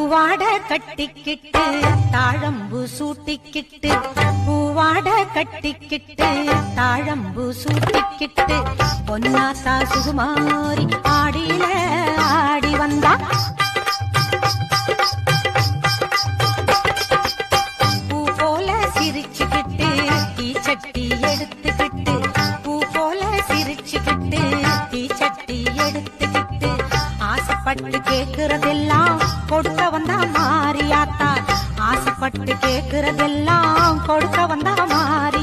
பூவாட கட்டிக்கிட்டு தாழம்பு சூட்டிக்கிட்டு பூவாட கட்டிக்கிட்டு தாழம்பு சூட்டிக்கிட்டு பொன்னாத்தா சுகுமாரி ஆடியில ஆடி வந்தா பூ போல சிரிச்சுக்கிட்டு தீச்சட்டி எடுத்துக்கிட்டு பூ போல சிரிச்சுக்கிட்டு தீச்சட்டி எடுத்துக்கிட்டு ஆசைப்பட்டு கேக்குறதெல்லாம் கொடுக்க வந்தா மாறியாத்தா ஆசைப்பட்டு கேக்குறதெல்லாம் கொடுக்க வந்தா மாறி